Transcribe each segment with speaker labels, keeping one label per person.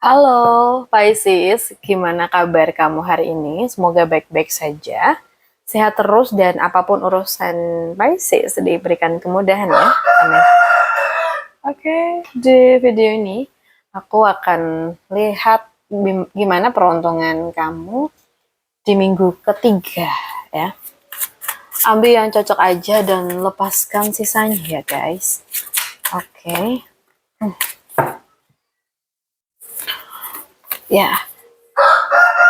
Speaker 1: Halo Pisces, gimana kabar kamu hari ini? Semoga baik-baik saja, sehat terus dan apapun urusan Pisces diberikan kemudahan ya. Amin. Oke, di video ini aku akan lihat gimana peruntungan kamu di minggu ketiga ya. Ambil yang cocok aja dan lepaskan sisanya ya guys. Oke. Ya,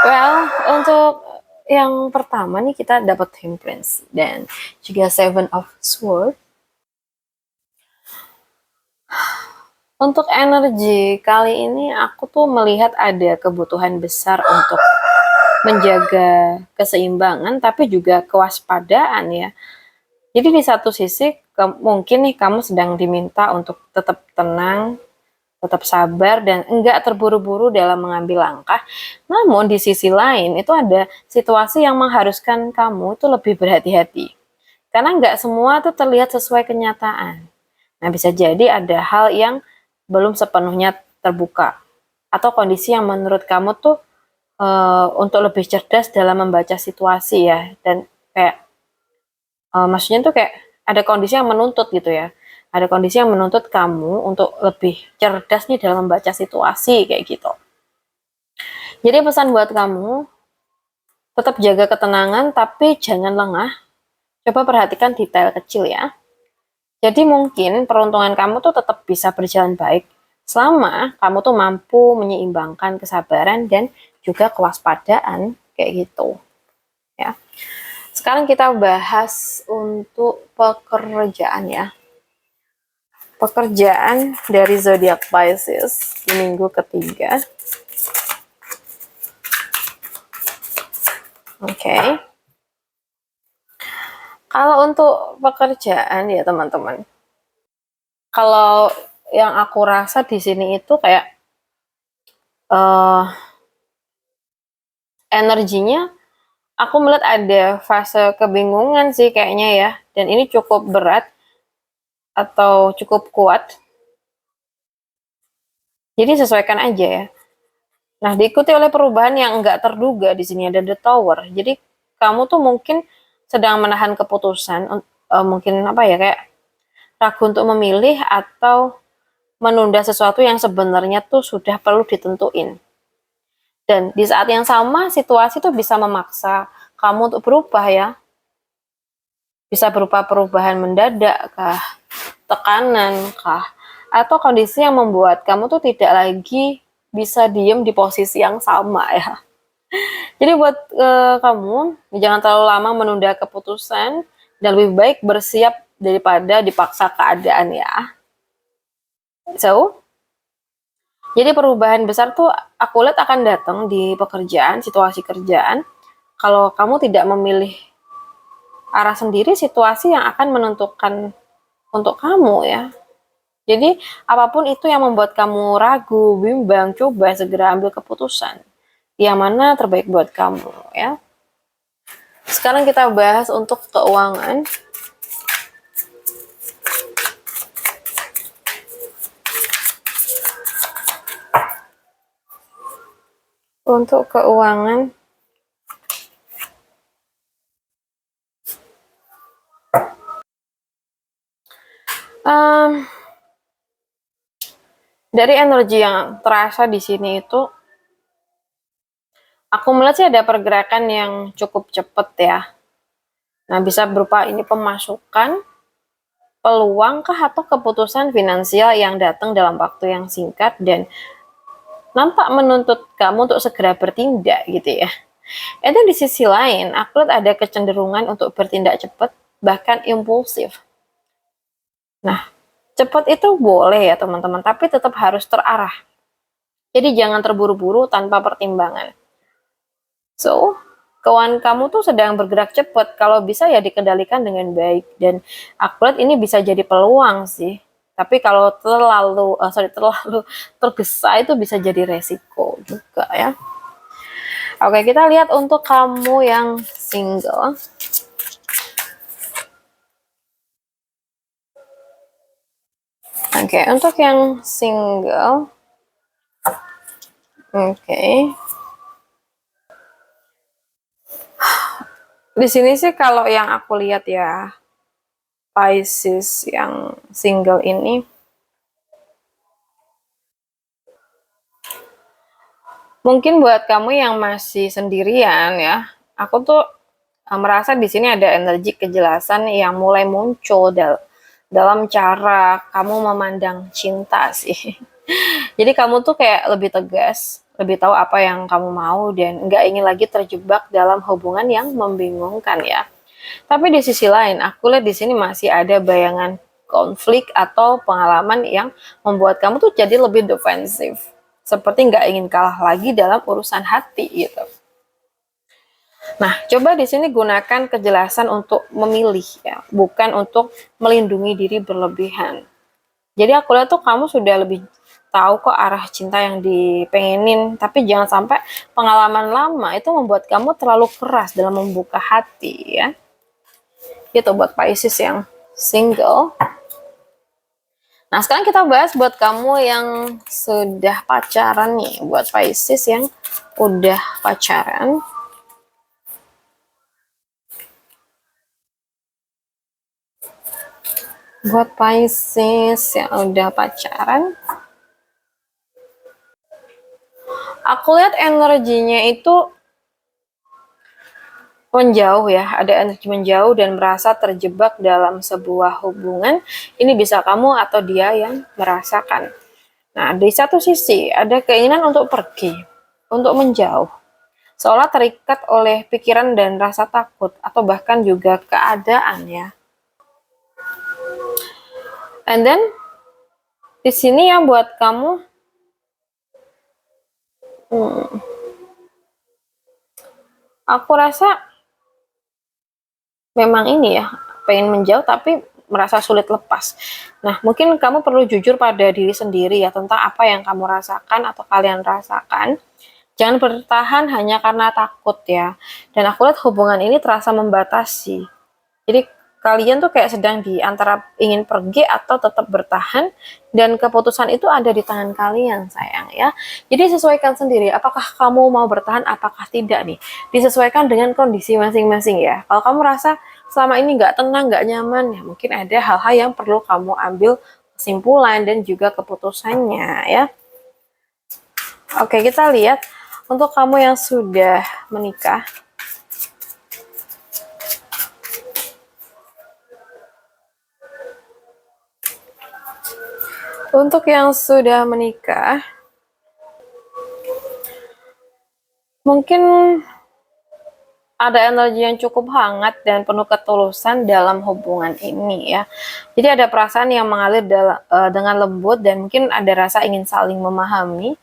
Speaker 1: well, untuk yang pertama nih kita dapat Temperance dan juga Seven of Swords. Untuk energi kali ini aku tuh melihat ada kebutuhan besar untuk menjaga keseimbangan tapi juga kewaspadaan ya. Jadi di satu sisi mungkin nih kamu sedang diminta untuk tetap tenang, tetap sabar dan enggak terburu-buru dalam mengambil langkah. Namun di sisi lain itu ada situasi yang mengharuskan kamu itu lebih berhati-hati. Karena enggak semua tuh terlihat sesuai kenyataan. Nah, bisa jadi ada hal yang belum sepenuhnya terbuka atau kondisi yang menurut kamu tuh untuk lebih cerdas dalam membaca situasi ya dan kayak maksudnya tuh kayak ada kondisi yang menuntut gitu ya. Ada kondisi yang menuntut kamu untuk lebih cerdas nih dalam membaca situasi kayak gitu. Jadi pesan buat kamu, tetap jaga ketenangan tapi jangan lengah. Coba perhatikan detail kecil ya. Jadi mungkin peruntungan kamu tuh tetap bisa berjalan baik selama kamu tuh mampu menyeimbangkan kesabaran dan juga kewaspadaan kayak gitu ya. Sekarang kita bahas untuk pekerjaan ya. Pekerjaan dari zodiak Pisces di minggu ketiga. Oke. Kalau untuk pekerjaan ya teman-teman. Kalau yang aku rasa di sini itu kayak energinya aku melihat ada fase kebingungan sih kayaknya ya. Dan ini cukup berat atau cukup kuat. Jadi sesuaikan aja ya. Nah, diikuti oleh perubahan yang enggak terduga di sini ada The Tower. Jadi kamu tuh mungkin sedang menahan keputusan, mungkin apa ya kayak ragu untuk memilih atau menunda sesuatu yang sebenarnya tuh sudah perlu ditentuin. Dan di saat yang sama situasi tuh bisa memaksa kamu untuk berubah ya. Bisa berupa perubahan mendadak kah, tekanan kah, atau kondisi yang membuat kamu tuh tidak lagi bisa diem di posisi yang sama ya. Jadi buat kamu jangan terlalu lama menunda keputusan dan lebih baik bersiap daripada dipaksa keadaan ya. So, jadi perubahan besar tuh aku lihat akan datang di pekerjaan, situasi kerjaan. Kalau kamu tidak memilih arah sendiri, situasi yang akan menentukan untuk kamu ya. Jadi apapun itu yang membuat kamu ragu, bimbang, coba segera ambil keputusan. Yang mana terbaik buat kamu ya. Sekarang kita bahas untuk keuangan. Untuk keuangan, um, dari energi yang terasa di sini itu, aku melihat sih ada pergerakan yang cukup cepat ya. Nah, bisa berupa ini pemasukan, peluang kah atau keputusan finansial yang datang dalam waktu yang singkat dan nampak menuntut kamu untuk segera bertindak gitu ya. Itu di sisi lain, aku lihat ada kecenderungan untuk bertindak cepat, bahkan impulsif. Nah, cepat itu boleh ya teman-teman, tapi tetap harus terarah. Jadi jangan terburu-buru tanpa pertimbangan. So, keuangan kamu tuh sedang bergerak cepat. Kalau bisa ya dikendalikan dengan baik. Dan aku lihat ini bisa jadi peluang sih. Tapi kalau terlalu tergesa itu bisa jadi resiko juga ya. Oke, kita lihat untuk kamu yang single. Oke, untuk yang single, Oke. Di sini sih kalau yang aku lihat ya, Pisces yang single ini mungkin buat kamu yang masih sendirian ya, aku tuh merasa di sini ada energi kejelasan yang mulai muncul dalam cara kamu memandang cinta sih. Jadi kamu tuh kayak lebih tegas, lebih tahu apa yang kamu mau dan nggak ingin lagi terjebak dalam hubungan yang membingungkan ya. Tapi di sisi lain, aku lihat di sini masih ada bayangan konflik atau pengalaman yang membuat kamu tuh jadi lebih defensif. Seperti nggak ingin kalah lagi dalam urusan hati gitu. Nah, coba di sini gunakan kejelasan untuk memilih ya, bukan untuk melindungi diri berlebihan. Jadi aku lihat tuh kamu sudah lebih tahu kok arah cinta yang dipengenin, tapi jangan sampai pengalaman lama itu membuat kamu terlalu keras dalam membuka hati ya. Gitu buat Pisces yang single. Nah, sekarang kita bahas buat kamu yang sudah pacaran nih, buat Pisces yang udah pacaran. Buat Pisces yang udah pacaran, aku lihat energinya itu menjauh ya, ada energi menjauh dan merasa terjebak dalam sebuah hubungan. Ini bisa kamu atau dia yang merasakan. Nah, di satu sisi ada keinginan untuk pergi, untuk menjauh, seolah terikat oleh pikiran dan rasa takut atau bahkan juga keadaan ya. And then di sini yang buat kamu aku rasa memang ini ya, pengen menjauh tapi merasa sulit lepas. Nah, mungkin kamu perlu jujur pada diri sendiri ya tentang apa yang kamu rasakan atau kalian rasakan. Jangan bertahan hanya karena takut ya. Dan aku lihat hubungan ini terasa membatasi. Jadi kalian tuh kayak sedang di antara ingin pergi atau tetap bertahan dan keputusan itu ada di tangan kalian sayang ya. Jadi sesuaikan sendiri apakah kamu mau bertahan apakah tidak nih. Disesuaikan dengan kondisi masing-masing ya. Kalau kamu rasa selama ini nggak tenang, nggak nyaman ya mungkin ada hal-hal yang perlu kamu ambil kesimpulan dan juga keputusannya ya. Oke, kita lihat untuk kamu yang sudah menikah. Untuk yang sudah menikah, mungkin ada energi yang cukup hangat dan penuh ketulusan dalam hubungan ini ya. Jadi ada perasaan yang mengalir dengan lembut dan mungkin ada rasa ingin saling memahami,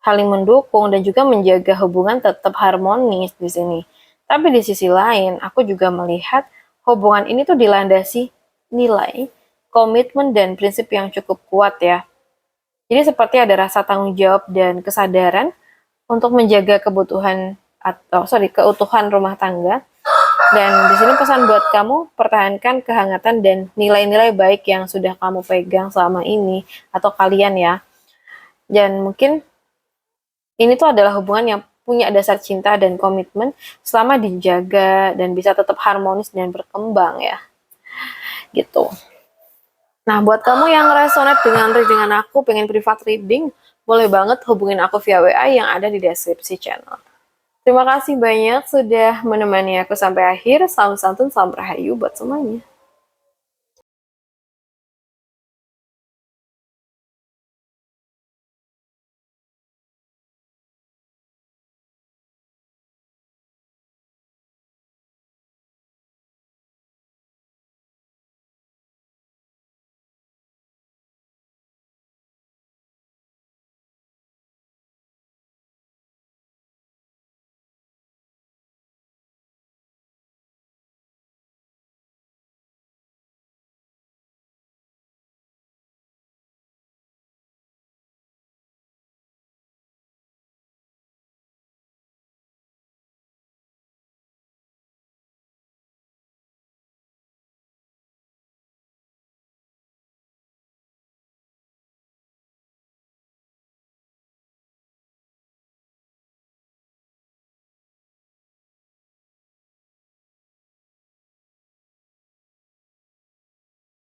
Speaker 1: saling mendukung dan juga menjaga hubungan tetap harmonis di sini. Tapi di sisi lain, aku juga melihat hubungan ini tuh dilandasi nilai, komitmen dan prinsip yang cukup kuat ya. Jadi seperti ada rasa tanggung jawab dan kesadaran untuk menjaga keutuhan rumah tangga. Dan di sini pesan buat kamu, pertahankan kehangatan dan nilai-nilai baik yang sudah kamu pegang selama ini atau kalian ya. Dan mungkin ini tuh adalah hubungan yang punya dasar cinta dan komitmen selama dijaga dan bisa tetap harmonis dan berkembang ya. Gitu. Nah, buat kamu yang resonate dengan readingan aku, pengen privat reading, boleh banget hubungin aku via WA yang ada di deskripsi channel. Terima kasih banyak sudah menemani aku sampai akhir. Salam santun, salam rahayu buat semuanya.